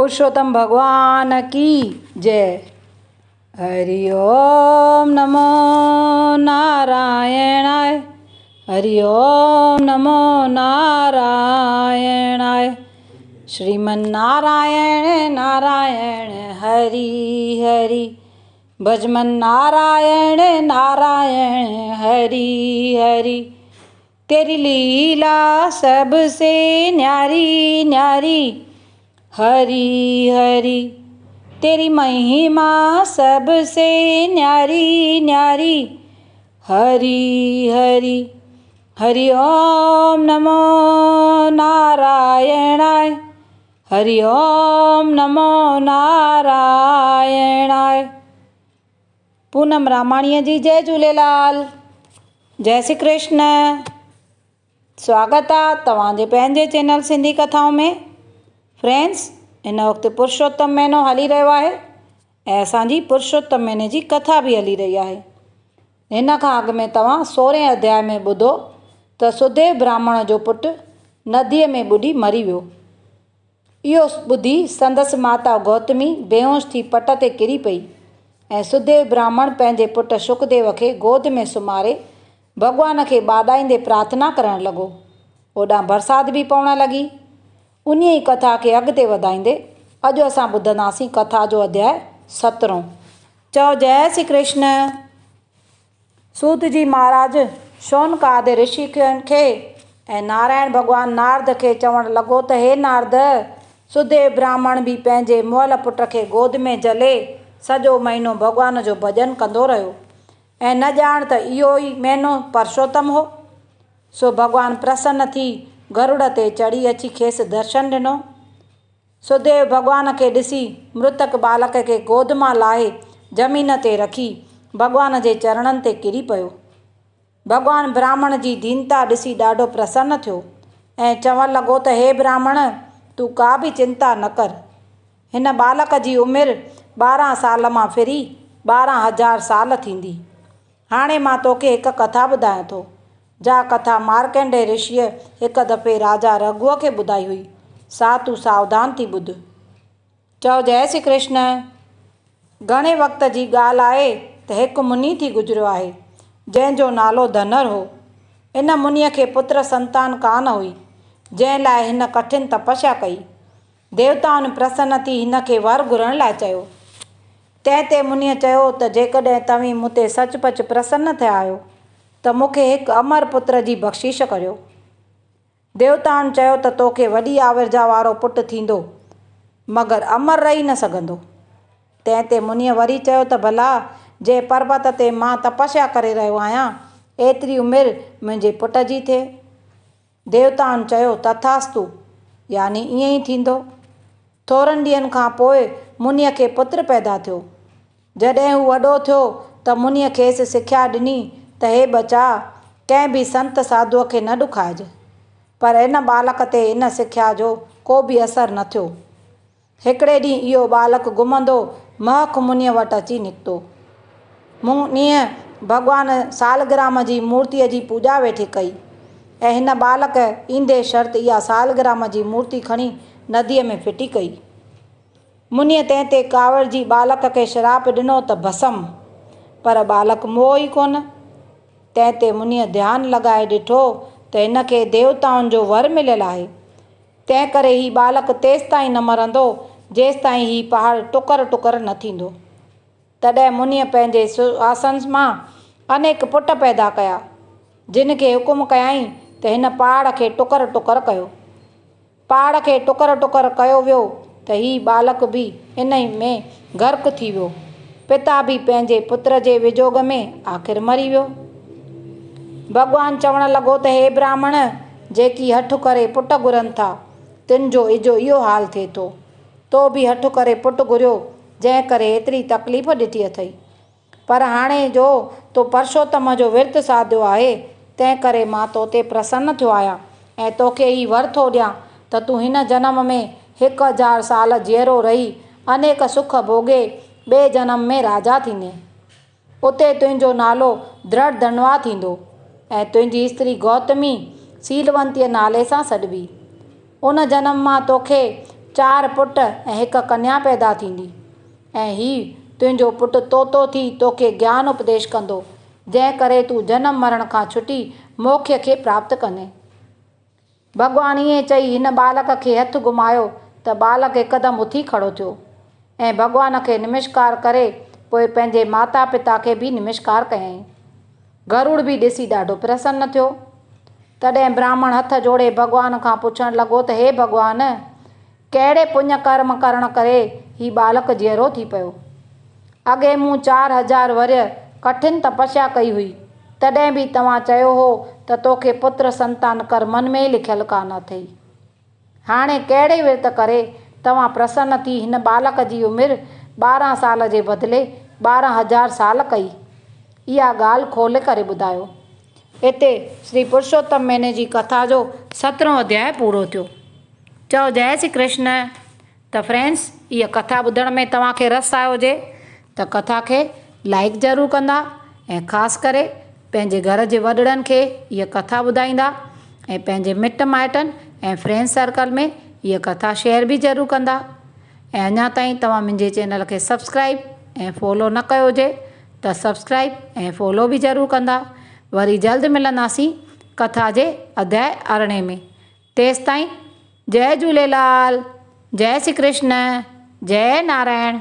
पुरुषोत्तम भगवान की जय। हरि ओम नमो नारायणाय। हरि ओम नमो नारायणाय। श्रीमन्नारायण नारायण हरि हरि। भजमन नारायण नारायण हरि हरि। तेरी लीला सबसे न्यारी न्यारी हरि हरि। तेरी महिमा सबसे न्यारी न्यारी हरि हरि। हरि ओम नमो नारायणाय। हरि ओम नमो नारायणाय। पूनम रामाणीअ जी जय झूलेलाल। जय श्री कृष्ण। स्वागत आहे तव्हांजे पंहिंजे चैनल सिंधी कथाऊं में। फ्रेंड्स, हिन वक़्तु पुरुषोत्तम महीनो हली रहियो आहे ऐं असांजी पुरुषोत्तम महीने जी कथा बि हली रही आहे। हिन खां अॻु में तव्हां 16हें अध्याय में ॿुधो त सुदेव ब्राह्मण जो पुटु नदीअ में ॿुॾी मरी वियो। इहो ॿुधी संदसि माता गौतमी बेहोश थी पट ते किरी पई ऐं सुदेव ब्राह्मण पंहिंजे पुटु शुकदेव खे गोद में सुम्हारे भॻवान खे ॿाॾाईंदे प्रार्थना करणु लॻो। ओॾां बरसाति बि पवणु लॻी। उन ई कथा खे अॻिते वधाईंदे अॼु असां ॿुधंदासीं कथा जो अध्याय 17। चओ जय श्री कृष्ण। सूत जी महाराज शौनक आदि ऋषि खे ऐं नारायण भॻवानु नारद खे चवणु लॻो त हे नारद, सुदेव ब्राह्मण बि पंहिंजे मुअल पुट खे गोद में झले सॼो महीनो भॻवान जो भॼन कंदो रहियो ऐं न ॼाण त इहो ई महीनो पुरुषोत्तम हो। सो भॻवानु प्रसन्न थी गरुड़ ते चढ़ी अची खेसि दर्शन ॾिनो। सुदेव भॻवान खे ॾिसी मृतक बालक खे गोद मां लाहे ज़मीन ते रखी भॻवान जे चरणनि ते किरी पियो। भॻवानु ब्राह्मण जी दीनता ॾिसी ॾाढो प्रसन्न थियो ऐं चवणु लॻो त हे ब्राह्मण, तूं का बि चिंता न कर। हिन बालक जी उमिरि 12 साल मां फिरी 12,000 साल थींदी। हाणे मां तोखे हिकु कथा ॿुधायां थो। जा कथा मार्कंडेय ऋषिअ हिकु दफ़े राजा रघुअ खे ॿुधाई हुई, सा तूं सावधान थी ॿुध। चओ जय श्री कृष्ण। घणे वक़्त जी ॻाल्हि आहे त हिकु मुनी थी गुज़रियो आहे जंहिंजो नालो धनर हो। इन मुनीअ खे पुत्र संतान कान हुई, जंहिं लाइ हिन कठिन तपस्या कई। देवताउनि प्रसन्न थी हिन खे वर घुरण लाइ चयो। तंहिं ते मुनीअ चयो त जेकॾहिं तव्हीं मूं ते सचुपचु प्रसन्न थिया आहियो त मूंखे हिकु अमर पुत्र जी बख़्शिश करियो। देवताउनि चयो त तोखे वॾी आविर्जा वारो पुटु थींदो, मगर अमर रही न सघंदो। तंहिं ते मुनीअ वरी चयो त भला जंहिं पर्वत ते मां तपस्या करे रहियो आहियां एतिरी उमिरि मुंहिंजे पुट जी थिए। देवताउनि चयो तथास्तु, यानी ईअं ई थींदो। थोरनि ॾींहंनि खां पोइ मुनीअ खे पुत्र पैदा थियो। जॾहिं हू वॾो थियो त मुनीअ खेसि सिख्या ॾिनी त हे बचा, कंहिं बि संत साधुअ खे न ॾुखाइजे। पर इन बालक ते इन सिख्या जो को बि असरु न थियो। हिकिड़े ॾींहुं इहो बालक घुमंदो महक मुनीअ वटि अची निकितो। मुनीअ भॻवानु सालग्राम जी मूर्तिअ जी पूॼा वेठी कई ऐं हिन बालक ईंदे शर्त इहा सालग्राम जी मूर्ति खणी नदीअ में फिटी कई। मुनीअ तंहिं ते कावड़ जी बालक खे श्राप ॾिनो त भस्म, पर बालक मोह ई कोन। तंहिं ते मुनीअ ध्यानु लॻाए ॾिठो त हिन खे देवताउनि जो वर मिलियलु आहे। तंहिं करे ही बालक तेसिताईं न मरंदो जेसिताईं ही पहाड़ टुकर टुकर न थींदो। तॾहिं मुनीअ पंहिंजे आसन मां अनेक पुट पैदा कया, जिन खे हुकुम कयईं त हिन पहाड़ खे टुकर टुकर कयो। पहाड़ खे टुकर टुकर कयो वियो त ही बालक बि इन में गर्क थी वियो। पिता बि पंहिंजे पुत्र जे विजोग में आख़िर मरी वियो। भॻवानु चवणु लॻो त हे ब्राह्मण, जेकी हठु करे पुट घुरनि था तिन जो इजो इहो हाल थिए थो। तो बि हठु करे पुटु घुरियो, जंहिं करे एतिरी तकलीफ़ ॾिठी अथई। पर हाणे जो तो पुरुषोत्तम जो विर्तु साधियो आहे, तंहिं करे मां तो ते प्रसन्न थियो आहियां ऐं तोखे ही वर थो ॾियां त तूं हिन जनम में 1000 साल जीअरो रही अनेक सुख भोगे ॿिए जनम में राजा थींदे। उते तुंहिंजो नालो दृढ़ धनवा थींदो ऐं तुंहिंजी स्त्री गौतमी सीलवंतीअ नाले सां सॾिबी। उन जनम मां तोखे 4 पुट ऐं 1 कन्या पैदा थींदी ऐं हीउ तुंहिंजो पुटु तोतो थी तोखे ज्ञान उपदेश कंदो, जंहिं करे तूं जनम मरण खां छुटी मोक्ष खे प्राप्त कंदे। भॻवानु ईअं चई हिन बालक खे हथु घुमायो त बालक हिकदमि उथी खड़ो थियो ऐं भॻवान खे नमस्कार करे पोइ पंहिंजे माता पिता खे बि नमस्कार कयईं। गरुड़ बि ॾिसी ॾाढो प्रसन्न थियो। तॾहिं ब्राह्मण हथ जोड़े भॻवान खां पुछणु लॻो त हे भॻवान, कहिड़े पुण्य कर्म करण करे हीउ बालक जीअरो थी पियो? अॻे मूं 4000 वर्य कठिन तपस्या कई हुई, तॾहिं बि तव्हां चयो हो त तोखे पुत्र संतान कर मन में लिखियलु कान अथई। हाणे कहिड़े विर्त करे तव्हां प्रसन्न थी हिन बालक जी उमिरि 12 साल जे बदिले 12000 साल कई? इहा ॻाल्हि खोले करे ॿुधायो। हिते श्री पुरुषोत्तम महीने जी कथा जो 17हों अध्याय पूरो थियो। चओ जय श्री कृष्ण। त फ्रेंड्स, इहा कथा ॿुधण में तव्हांखे रस आयो हुजे त कथा खे लाइक ज़रूरु कंदा ऐं ख़ासि करे पंहिंजे घर जे वॾड़नि खे इहा कथा ॿुधाईंदा ऐं पंहिंजे मिट माइटनि ऐं फ्रेंड सर्कल में इहा कथा शेयर बि ज़रूरु कंदा। ऐं अञा ताईं तव्हां मुंहिंजे चैनल खे सब्सक्राइब ऐं फॉलो न कयो हुजे त सब्सक्राइब ऐं फॉलो बि ज़रूरु कंदा। वरी जल्द मिलंदासीं कथा जे अध्याय 18 में। तेसि ताईं जय झूलेलाल, जय श्री कृष्ण, जय नारायण।